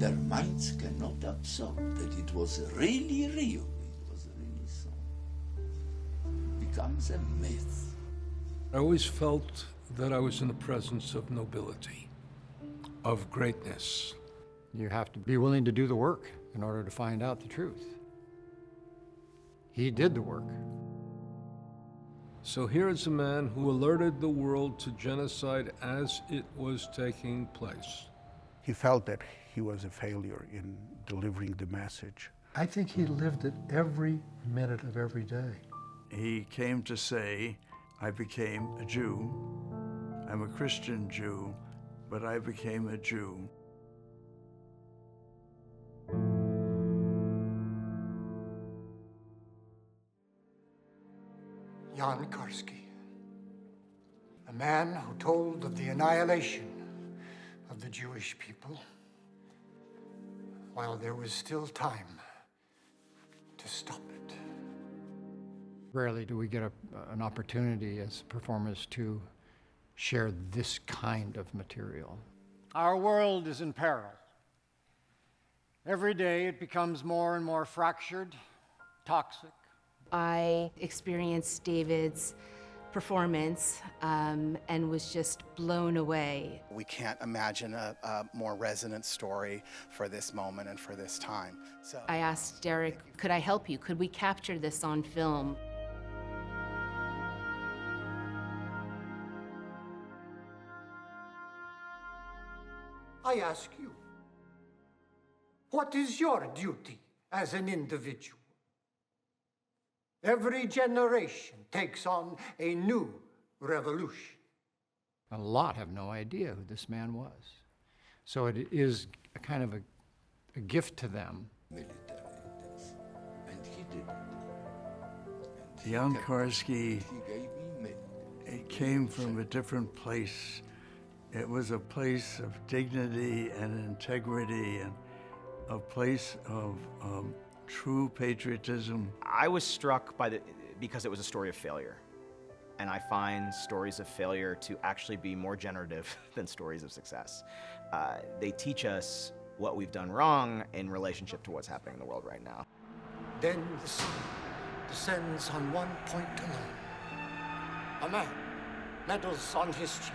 their minds cannot absorb that it was really real, it was really so. It becomes a myth. I always felt that I was in the presence of nobility, of greatness. You have to be willing to do the work in order to find out the truth. He did the work. So here is a man who alerted the world to genocide as it was taking place. He felt that he was a failure in delivering the message. I think he lived it every minute of every day. He came to say, I became a Jew. I'm a Christian Jew, but I became a Jew. Jan Karski, a man who told of the annihilation of the Jewish people while there was still time to stop it. Rarely do we get an opportunity as performers to share this kind of material. Our world is in peril. Every day it becomes more and more fractured, toxic. I experienced David's performance and was just blown away. We can't imagine a more resonant story for this moment and for this time. So I asked Derek, could I help you? Could we capture this on film? I ask you, what is your duty as an individual? Every generation takes on a new revolution. A lot have no idea who this man was. So it is a kind of a gift to them. Military, and he did it. Jan Karski, He gave me many. it came from a different place. It was a place of dignity and integrity and a place of true patriotism. I was struck because it was a story of failure. And I find stories of failure to actually be more generative than stories of success. They teach us what we've done wrong in relationship to what's happening in the world right now. Then the sun descends on one point alone. A man, medals on his chest,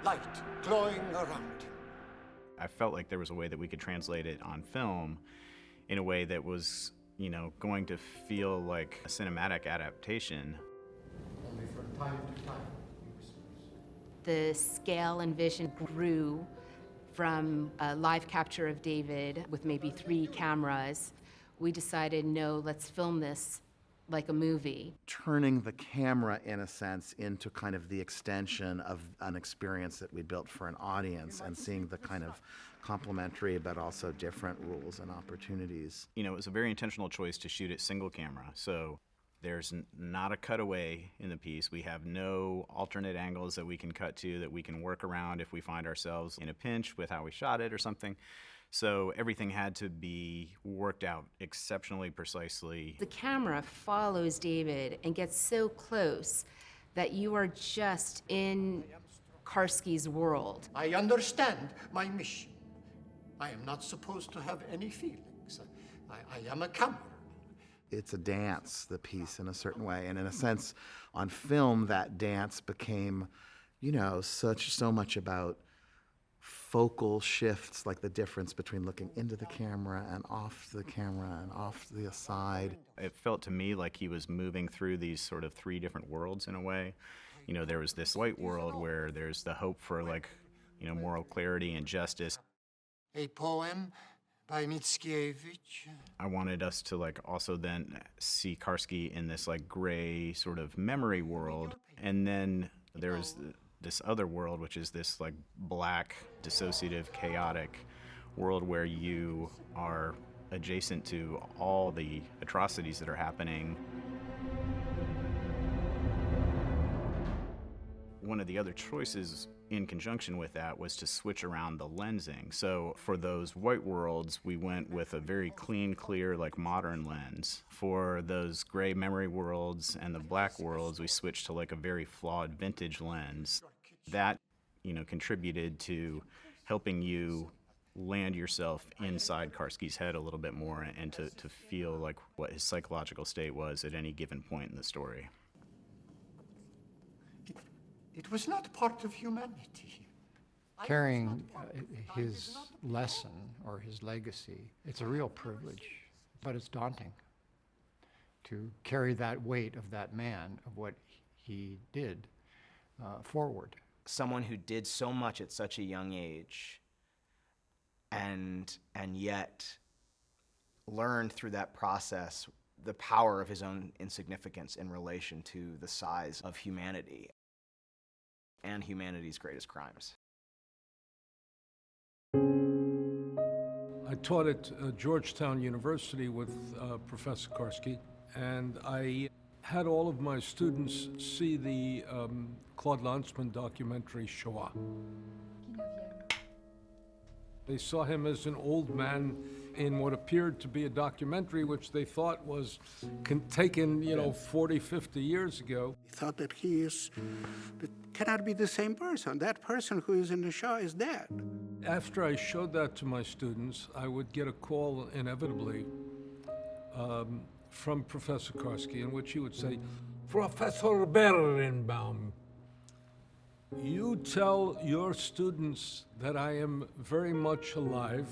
light glowing around him. I felt like there was a way that we could translate it on film in a way that was, going to feel like a cinematic adaptation. Only from time to time. The scale and vision grew from a live capture of David with maybe 3 cameras. We decided, no, let's film this like a movie. Turning the camera, in a sense, into kind of the extension of an experience that we built for an audience and seeing the kind of complementary but also different rules and opportunities. It was a very intentional choice to shoot it single camera. So there's not a cutaway in the piece. We have no alternate angles that we can cut to, that we can work around if we find ourselves in a pinch with how we shot it or something. So everything had to be worked out exceptionally precisely. The camera follows David and gets so close that you are just in Karski's world. I understand my mission. I am not supposed to have any feelings. I am a camera. It's a dance, the piece, in a certain way. And in a sense, on film, that dance became, so much about focal shifts, like the difference between looking into the camera and off the camera and off the aside. It felt to me like he was moving through these sort of 3 different worlds in a way. There was this white world where there's the hope for moral clarity and justice. A poem by Mickiewicz. I wanted us to also then see Karski in this gray sort of memory world. And then there was this other world, which is this black, dissociative, chaotic world where you are adjacent to all the atrocities that are happening. One of the other choices in conjunction with that was to switch around the lensing. So for those white worlds, we went with a very clean, clear, modern lens. For those gray memory worlds and the black worlds, we switched to a very flawed vintage lens. That, contributed to helping you land yourself inside Karski's head a little bit more and to feel like what his psychological state was at any given point in the story. It was not part of humanity. Carrying his lesson or his legacy, it's a real privilege, but it's daunting to carry that weight of that man, of what he did, forward. Someone who did so much at such a young age and yet learned through that process the power of his own insignificance in relation to the size of humanity and humanity's greatest crimes. I taught at Georgetown University with Professor Karski, and I had all of my students see the Claude Lanzmann documentary Shoah. They saw him as an old man in what appeared to be a documentary which they thought was taken, 40, 50 years ago. He thought that that cannot be the same person. That person who is in the show is dead. After I showed that to my students, I would get a call inevitably from Professor Karski, in which he would say, "Professor Berenbaum, you tell your students that I am very much alive.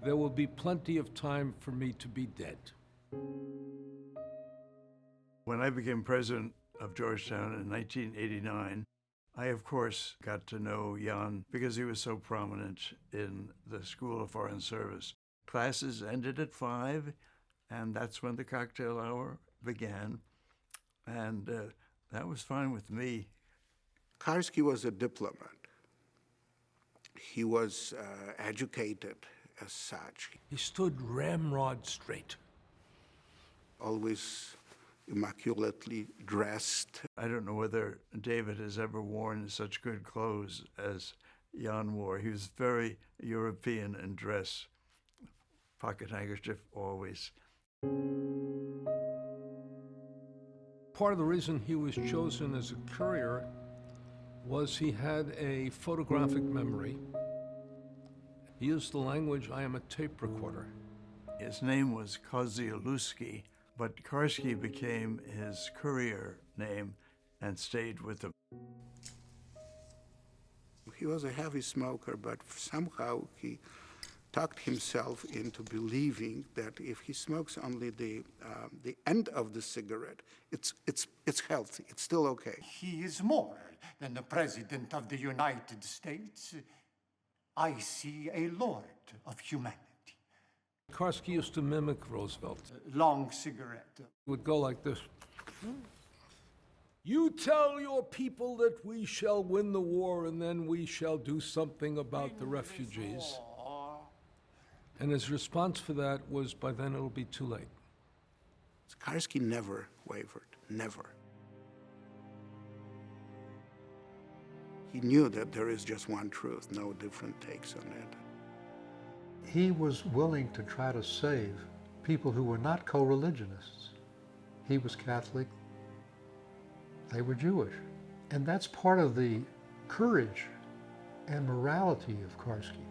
There will be plenty of time for me to be dead." When I became president of Georgetown in 1989, I, of course, got to know Jan because he was so prominent in the School of Foreign Service. Classes ended at 5, and that's when the cocktail hour began, and that was fine with me. Karski was a diplomat. He was educated as such. He stood ramrod straight. Always immaculately dressed. I don't know whether David has ever worn such good clothes as Jan wore. He was very European in dress. Pocket handkerchief always. Part of the reason he was chosen as a courier was he had a photographic memory. He used the language, "I am a tape recorder." His name was Kozielewski, but Karski became his courier name and stayed with him. He was a heavy smoker, but somehow he talked himself into believing that if he smokes only the end of the cigarette, it's healthy. It's still okay. He is more than the President of the United States. I see a lord of humanity. Karski used to mimic Roosevelt. Long cigarette. He would go like this. "You tell your people that we shall win the war and then we shall do something about the refugees." And his response for that was, "By then it'll be too late." Karski never wavered, never. He knew that there is just one truth, no different takes on it. He was willing to try to save people who were not co-religionists. He was Catholic, they were Jewish. And that's part of the courage and morality of Karski.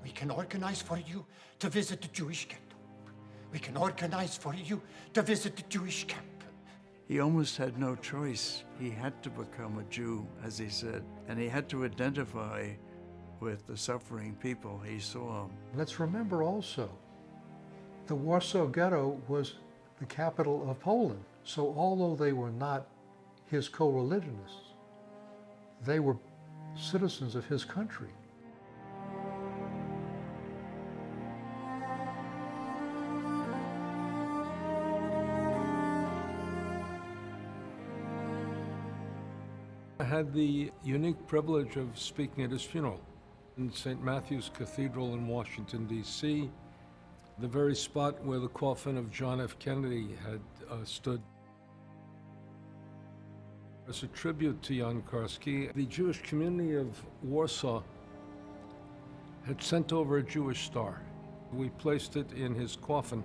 We can organize for you to visit the Jewish ghetto. We can organize for you to visit the Jewish camp. He almost had no choice. He had to become a Jew, as he said, and he had to identify with the suffering people he saw. Let's remember also, the Warsaw Ghetto was the capital of Poland. So although they were not his co-religionists, they were citizens of his country. I had the unique privilege of speaking at his funeral in St. Matthew's Cathedral in Washington, D.C., the very spot where the coffin of John F. Kennedy had stood. As a tribute to Jan Karski, the Jewish community of Warsaw had sent over a Jewish star. We placed it in his coffin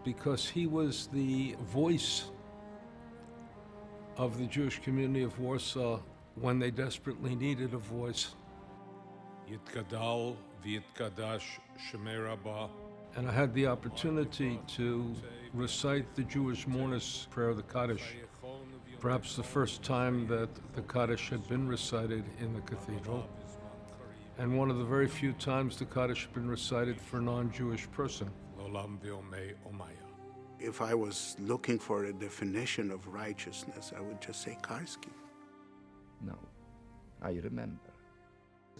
because he was the voice of the Jewish community of Warsaw when they desperately needed a voice. Yitgadal V'yitkadash Shemei Rabbah. And I had the opportunity to recite the Jewish mourners' prayer, the Kaddish, perhaps the first time that the Kaddish had been recited in the cathedral, and one of the very few times the Kaddish had been recited for a non-Jewish person. If I was looking for a definition of righteousness, I would just say Karski. No, I remember.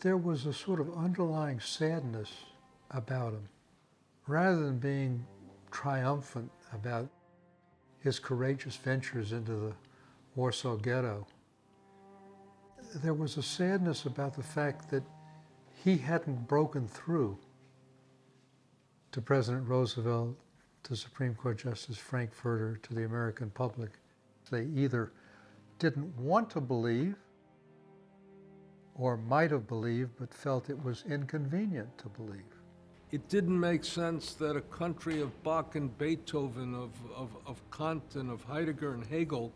There was a sort of underlying sadness about him. Rather than being triumphant about his courageous ventures into the Warsaw Ghetto, there was a sadness about the fact that he hadn't broken through to President Roosevelt, to Supreme Court Justice Frankfurter, to the American public. They either didn't want to believe or might have believed but felt it was inconvenient to believe. It didn't make sense that a country of Bach and Beethoven, of Kant and of Heidegger and Hegel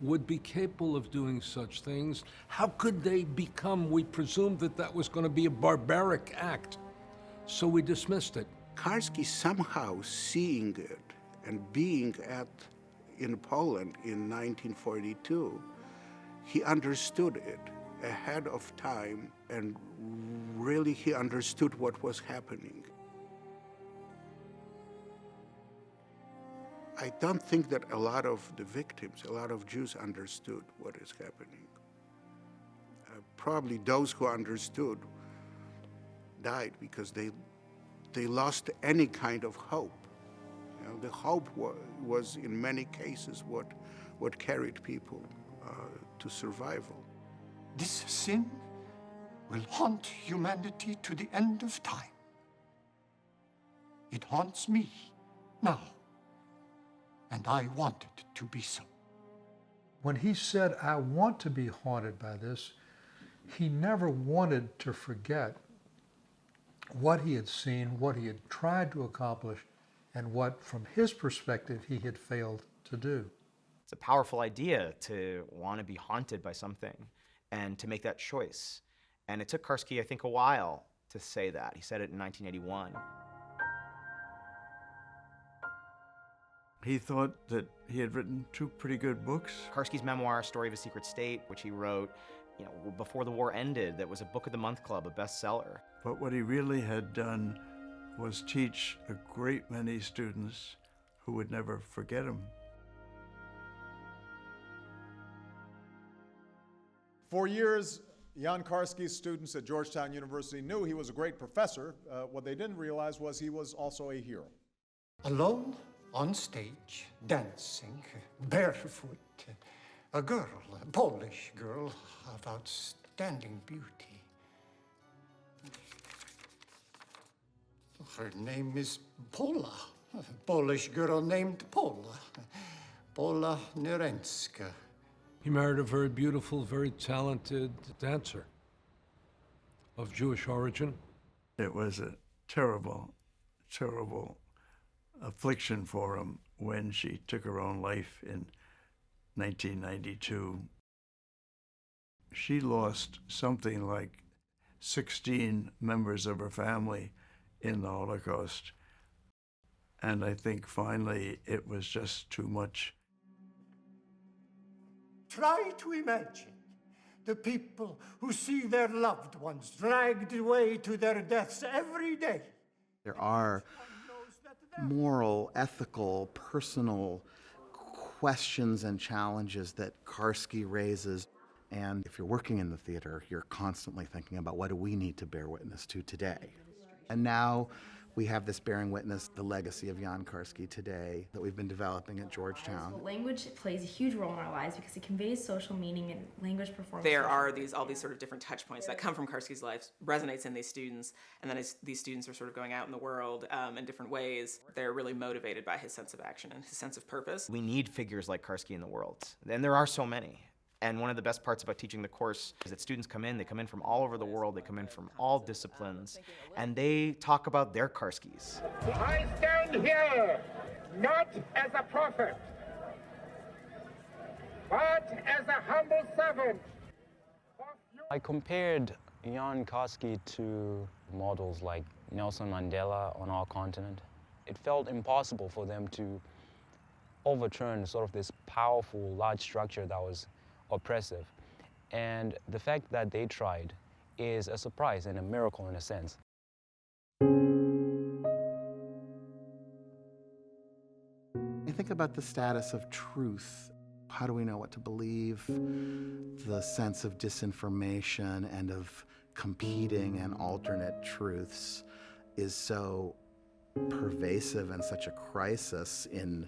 would be capable of doing such things. How could they become? We presumed that that was going to be a barbaric act, so we dismissed it. Karski somehow seeing it and being in Poland in 1942, he understood it ahead of time, and really he understood what was happening. I don't think that a lot of the victims, a lot of Jews understood what is happening. Probably those who understood died because they lost any kind of hope. You know, the hope was in many cases what carried people to survival. This sin will haunt humanity to the end of time. It haunts me now, and I want it to be so. When he said, "I want to be haunted by this," he never wanted to forget what he had seen, what he had tried to accomplish, and what, from his perspective, he had failed to do. It's a powerful idea to want to be haunted by something and to make that choice. And it took Karski, I think, a while to say that. He said it in 1981. He thought that he had written 2 pretty good books. Karski's memoir, Story of a Secret State, which he wrote, before the war ended, that was a Book of the Month Club, a bestseller. But what he really had done was teach a great many students who would never forget him. For years, Jan Karski's students at Georgetown University knew he was a great professor. What they didn't realize was he was also a hero. Alone on stage, dancing, barefoot, a girl, a Polish girl of outstanding beauty. Her name is Pola, a Polish girl named Pola, Pola Nerenska. He married a very beautiful, very talented dancer of Jewish origin. It was a terrible, terrible affliction for him when she took her own life in 1992. She lost something like 16 members of her family in the Holocaust. And I think finally it was just too much. Try to imagine the people who see their loved ones dragged away to their deaths every day. There are moral, ethical, personal questions and challenges that Karski raises. And if you're working in the theater, you're constantly thinking about what do we need to bear witness to today. And now we have this bearing witness, the legacy of Jan Karski today that we've been developing at Georgetown. Language plays a huge role in our lives because it conveys social meaning, and language performs. There are all these sort of different touch points that come from Karski's life, resonates in these students, and then as these students are sort of going out in the world in different ways, they're really motivated by his sense of action and his sense of purpose. We need figures like Karski in the world, and there are so many. And one of the best parts about teaching the course is that students they come in from all over the world, they come in from all disciplines, and they talk about their Karskis. I stand here not as a prophet, but as a humble servant. I compared Jan Karski to models like Nelson Mandela on our continent, it felt impossible for them to overturn sort of this powerful, large structure that was oppressive. And the fact that they tried is a surprise and a miracle in a sense. I think about the status of truth. How do we know what to believe? The sense of disinformation and of competing and alternate truths is so pervasive and such a crisis in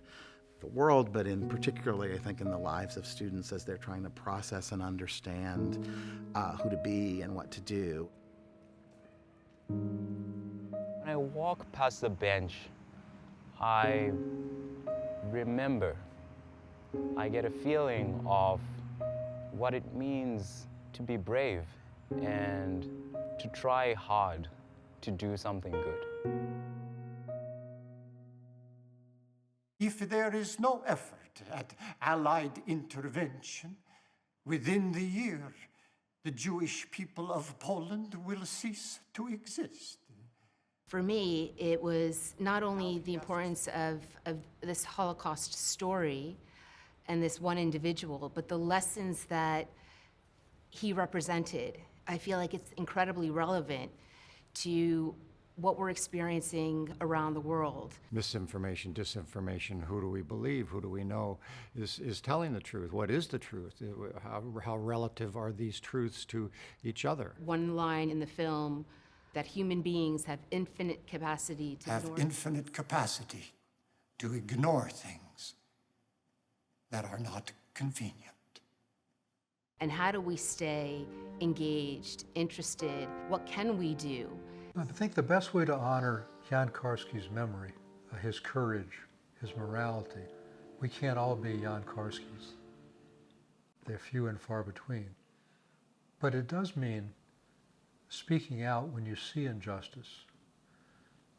the world, but in particularly, I think, in the lives of students as they're trying to process and understand who to be and what to do. When I walk past the bench, I remember, I get a feeling of what it means to be brave and to try hard to do something good. If there is no effort at Allied intervention, within the year, the Jewish people of Poland will cease to exist. For me, it was not only the importance of this Holocaust story and this one individual, but the lessons that he represented. I feel like it's incredibly relevant to what we're experiencing around the world. Misinformation, disinformation, who do we believe, who do we know, is telling the truth. What is the truth? How relative are these truths to each other? One line in the film, that human beings have infinite capacity to Have ignore. infinite capacity to ignore things that are not convenient. And how do we stay engaged, interested? What can we do? I think the best way to honor Jan Karski's memory, his courage, his morality, we can't all be Jan Karskis. They're few and far between. But it does mean speaking out when you see injustice,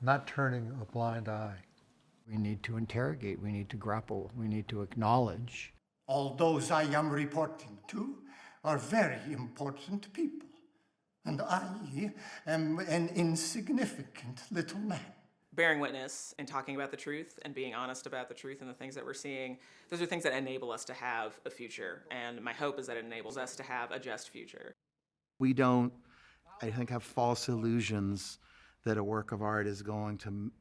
not turning a blind eye. We need to interrogate, we need to grapple, we need to acknowledge. All those I am reporting to are very important people, and I am an insignificant little man. Bearing witness and talking about the truth and being honest about the truth and the things that we're seeing, those are things that enable us to have a future. And my hope is that it enables us to have a just future. We don't, I think, have false illusions that a work of art is going to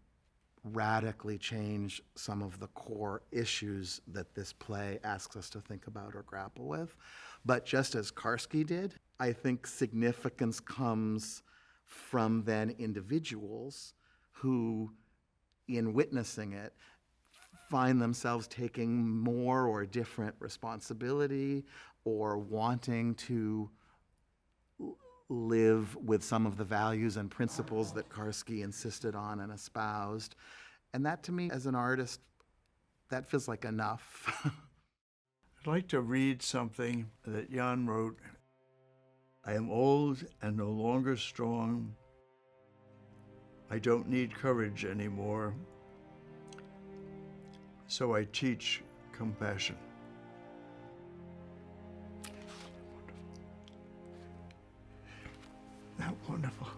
radically change some of the core issues that this play asks us to think about or grapple with. But just as Karski did, I think significance comes from then individuals who, in witnessing it, find themselves taking more or different responsibility or wanting to live with some of the values and principles that Karski insisted on and espoused. And that, to me, as an artist, that feels like enough. I'd like to read something that Jan wrote. I am old and no longer strong. I don't need courage anymore. So I teach compassion. Wonderful. Isn't that wonderful?